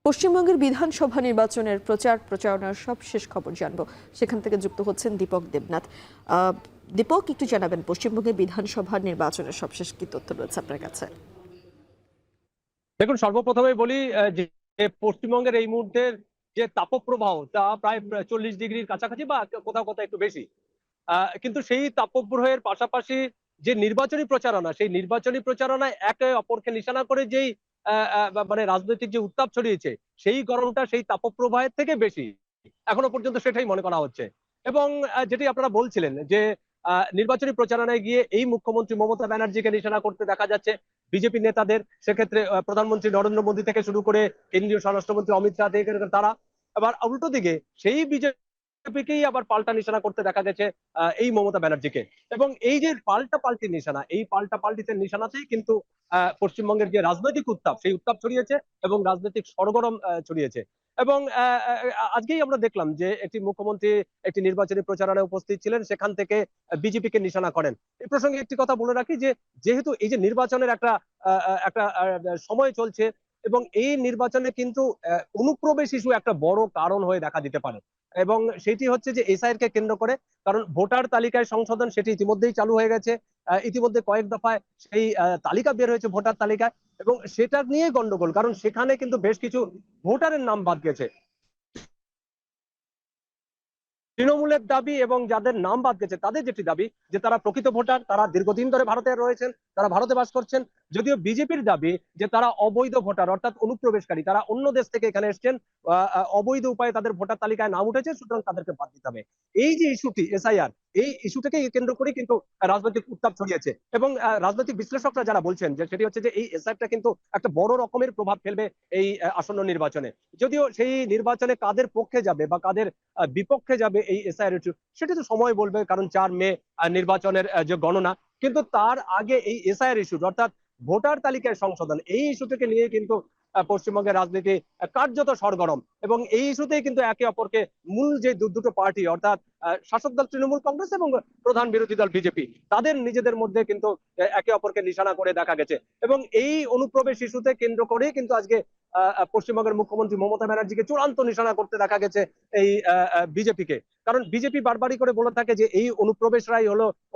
পশ্চিমবঙ্গের বিধানসভা নির্বাচনের প্রচার প্রচারণার সব শেষ খবর জানবো। সেখান থেকে যুক্ত হচ্ছেন দীপক দেবনাথ। দীপক, একটু জানাবেন পশ্চিমবঙ্গের বিধানসভা নির্বাচনের সবশেষ কি তথ্য রয়েছে আপনার কাছে? দেখুন, সর্বপ্রথমে বলি যে পশ্চিমবঙ্গের এই মুহূর্তের যে তাপপ্রবাহ তা প্রায় 40 ডিগ্রির কাছাকাছি বা কোথাও কোথাও একটু বেশি। কিন্তু সেই তাপপ্রবাহের পাশাপাশি যে নির্বাচনী প্রচারণা, সেই নির্বাচনী প্রচারণায় একে অপরকে নিশানা করে যেই মানে রাজনৈতিক যে উত্তাপ ছড়িয়েছে, সেই গরমটা সেই তাপপ্রবাহের থেকে বেশি এখনো পর্যন্ত সেটাই মনে করা হচ্ছে। এবং যেটি আপনারা বলছিলেন যে নির্বাচনী প্রচারণায় গিয়ে এই মুখ্যমন্ত্রী মমতা ব্যানার্জিকে নিশানা করতে দেখা যাচ্ছে বিজেপি নেতাদের। সেক্ষেত্রে প্রধানমন্ত্রী নরেন্দ্র মোদী থেকে শুরু করে কেন্দ্রীয় স্বরাষ্ট্রমন্ত্রী অমিত শাহ থেকে তারা আবার উল্টো দিকে সেই বিজেপিকেই আবার পাল্টা নিশানা করতে দেখা গেছে এই মমতা ব্যানার্জিকে। এবং এই যে পাল্টা পাল্টি নিশানা, এই পাল্টা পাল্টিতে নিশানাতেই কিন্তু পশ্চিমবঙ্গের যে রাজনৈতিক উত্তাপ, সেই উত্তাপ ছড়িয়েছে এবং রাজনৈতিক সরগরম ছড়িয়েছে। এবং আজকেই আমরা দেখলাম যে একটি মুখ্যমন্ত্রী একটি নির্বাচনী প্রচারণায় উপস্থিত ছিলেন, সেখান থেকে বিজেপিকে নিশানা করেন। এই প্রসঙ্গে একটি কথা বলে রাখি যে যেহেতু এই যে নির্বাচনের একটা সময় চলছে এবং এই নির্বাচনে কিন্তু অনুপ্রবেশ ইস্যু একটা বড় কারণ হয়ে দেখা দিতে পারে। এবং সেটি হচ্ছে যে এসআইআর কে কেন্দ্র করে, কারণ ভোটার তালিকায় সংশোধন সেটি ইতিমধ্যেই চালু হয়ে গেছে। ইতিমধ্যে কয়েক দফায় সেই তালিকা বের হয়েছে ভোটার তালিকায়, এবং সেটা নিয়ে গন্ডগোল, কারণ সেখানে কিন্তু বেশ কিছু ভোটারের নাম বাদ গেছে। তৃণমূলের দাবি এবং যাদের নাম বাদ গেছে তাদের যেটি দাবি যে তারা প্রকৃত ভোটার, তারা দীর্ঘদিন ধরে ভারতে রয়েছেন, তারা ভারতে বাস করছেন। যদিও বিজেপির দাবি যে তারা অবৈধ ভোটার, অর্থাৎ অনুপ্রবেশকারী, তারা অন্য দেশ থেকে এখানে এসেছেন, অবৈধ উপায়ে তাদের ভোটার তালিকায় নাম উঠেছে, সুতরাং তাদেরকে বাদ দিতে হবে। এই যে ইস্যুটি এসআইআর, এই ইস্যুটাকে কেন্দ্র করে কিন্তু রাজনৈতিক উত্তাপ ছড়িয়েছে। এবং রাজনৈতিক বিশ্লেষকরা যারা বলছেন যে সেটি হচ্ছে যে এই এসআইআরটা কিন্তু একটা বড় রকমের প্রভাব ফেলবে এই আসন্ন নির্বাচনে। যদিও সেই নির্বাচনে কাদের পক্ষে যাবে বা কাদের বিপক্ষে যাবে এই এসআইআর ইস্যু, সেটি তো সময় বলবে, কারণ 4 মে নির্বাচনের যে গণনা। কিন্তু তার আগে এই এসআইআর ইস্যু, অর্থাৎ ভোটার তালিকায় সংশোধন, এই ইস্যুটিকে নিয়ে কিন্তু পশ্চিমবঙ্গের রাজনীতি কার্যত সরগরম। এবং এই ইস্যুতেই কিন্তু একে অপরকে মূল যে দুটো পার্টি, অর্থাৎ শাসক দল তৃণমূল কংগ্রেস এবং প্রধান বিরোধী দল বিজেপি, তাদের নিজেদের মধ্যে কিন্তু একে অপরকে নিশানা করে দেখা গেছে। এবং এই অনুপ্রবেশ ইস্যুতে কেন্দ্র করেই কিন্তু আজকে পশ্চিমবঙ্গের মুখ্যমন্ত্রী মমতা ব্যানার্জিকে চূড়ান্ত নিশানা করতে দেখা গেছে এই বিজেপিকে। কারণ বিজেপি বারবারই করে বলে থাকে যে এই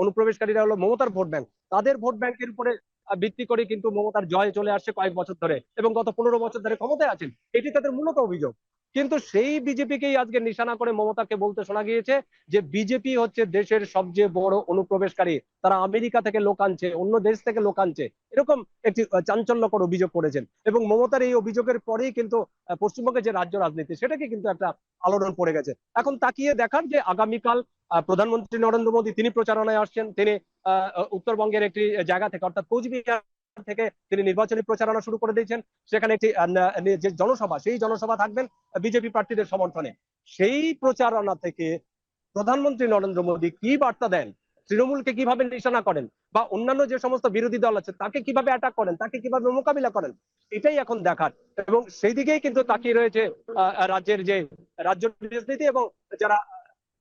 অনুপ্রবেশকারীরা হলো মমতার ভোট ব্যাংক। তাদের ভোট ব্যাংকের উপরে ভিত্তি করে কিন্তু মমতার জয় চলে আসছে কয়েক বছর ধরে, এবং গত 15 বছর ধরে ক্ষমতায় আছেন, এটি তাদের মূলত অভিযোগ। কিন্তু সেই বিজেপিকেই আজকে নিশানা করে মমতাকে বলতে শোনা গিয়েছে যে বিজেপি হচ্ছে দেশের সবচেয়ে বড় অনুপ্রবেশকারী, তারা আমেরিকা থেকে লোক আনছে, অন্য দেশ থেকে লোক আনছে, এরকম একটি চাঞ্চল্যকর অভিযোগ করেছেন। এবং মমতার এই অভিযোগের পরেই কিন্তু পশ্চিমবঙ্গের যে রাজ্য রাজনীতি, সেটাকে কিন্তু একটা আলোড়ন পড়ে গেছে। এখন তাকিয়ে দেখার যে আগামীকাল প্রধানমন্ত্রী নরেন্দ্র মোদী তিনি প্রচারণায় আসছেন। তিনি উত্তরবঙ্গের একটি জায়গা থেকে, অর্থাৎ কোচবিহার থেকে তিনি নির্বাচনী প্রচারণা শুরু করে দিয়েছেন। সেখানে একটি যে জনসভা, সেই জনসভা থাকবেন বিজেপি প্রার্থীদের সমর্থনে। সেই প্রচারণা থেকে প্রধানমন্ত্রী নরেন্দ্র মোদী কি বার্তা দেন, তৃণমূলকে কিভাবে নিশানা করেন, বা অন্যান্য যে সমস্ত বিরোধী দল আছে তাকে কিভাবে অ্যাটাক করেন, তাকে কিভাবে মোকাবিলা করেন, এটাই এখন দেখার। এবং সেই দিকেই কিন্তু তাকিয়ে রয়েছে রাজ্যের যে রাজ্য রাজনীতি এবং যারা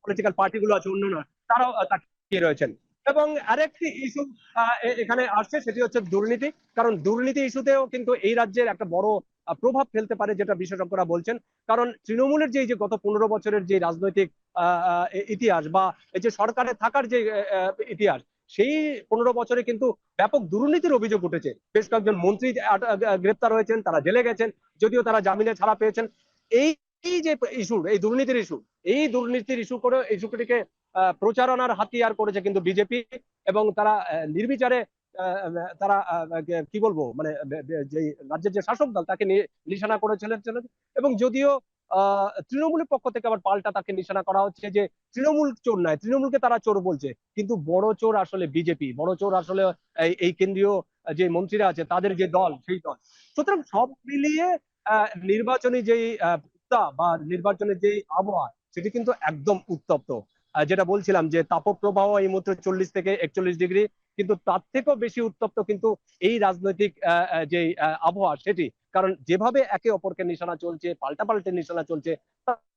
পলিটিক্যাল পার্টিগুলো আছে অন্যান্য, তারাও তাকিয়ে রয়েছেন। এবং আরেকটি ইস্যু এখানে আসছে, সেটি হচ্ছে দুর্নীতি। কারণ দুর্নীতি ইস্যুতেও কিন্তু এই রাজ্যের একটা বড় প্রভাব ফেলতে পারে, যেটা বিশেষজ্ঞরা বলছেন। কারণ তৃণমূলের যে গত 15 বছরের যে রাজনৈতিক ইতিহাস, বা এই যে সরকারে থাকার যে ইতিহাস, সেই 15 বছরে কিন্তু ব্যাপক দুর্নীতির অভিযোগ উঠেছে। বেশ কয়েকজন মন্ত্রী গ্রেপ্তার হয়েছেন, তারা জেলে গেছেন, যদিও তারা জামিনে ছাড়া পেয়েছেন। এই এই যে ইস্যু, এই দুর্নীতির ইস্যু, এই দুর্নীতির ইস্যু করে ইস্যুটিকে প্রচারণার হাতিয়ার করেছে কিন্তু বিজেপি। এবং তারা নির্বিচারে তারা কি বলবো, মানে যে রাজ্যের যে শাসক দল তাকে নিশানা করেছিলেন। এবং যদিও তৃণমূলের পক্ষ থেকে আবার পাল্টা তাকে নিশানা করা হচ্ছে যে তৃণমূল চোর নয়, তৃণমূলকে তারা চোর বলছে, কিন্তু বড় চোর আসলে বিজেপি, বড় চোর আসলে এই কেন্দ্রীয় যে মন্ত্রীরা আছে তাদের যে দল, সেই দল। সুতরাং সব মিলিয়ে নির্বাচনী যেই বা নির্বাচনের যে আবহাওয়া, সেটি কিন্তু একদম উত্তপ্ত। যেটা বলছিলাম যে তাপপ্রবাহ এই মুহূর্তে 40 থেকে 41 ডিগ্রি। কিন্তু তার থেকেও বেশি উত্তপ্ত কিন্তু এই রাজনৈতিক যে আবহাওয়া সেটি। কারণ যেভাবে একে অপরকে নিশানা চলছে, পাল্টাপাল্টে নিশানা চলছে,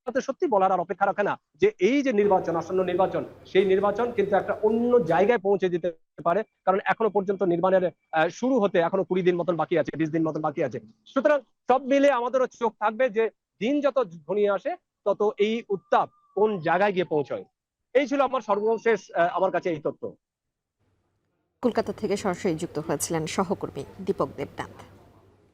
তাতে সত্যি বলার আর অপেক্ষা রাখে না যে এই যে নির্বাচন, আসন্ন নির্বাচন, সেই নির্বাচন কিন্তু একটা অন্য জায়গায় পৌঁছে যেতে পারে। কারণ এখনো পর্যন্ত নির্মাণের শুরু হতে এখনো 20 দিন মতন বাকি আছে, 20 দিন মতন বাকি আছে। সুতরাং সব মিলে আমাদেরও চোখ থাকবে যে দিন যত ঘনিয়ে আসে তত এই উত্তাপ কোন জায়গায় গিয়ে পৌঁছয়। এই ছিল আমার সর্বশেষ আমার কাছে এই তথ্য। কলকাতা থেকে সরাসরি যুক্ত হয়েছিলেন সহকর্মী দীপক দেবনাথ।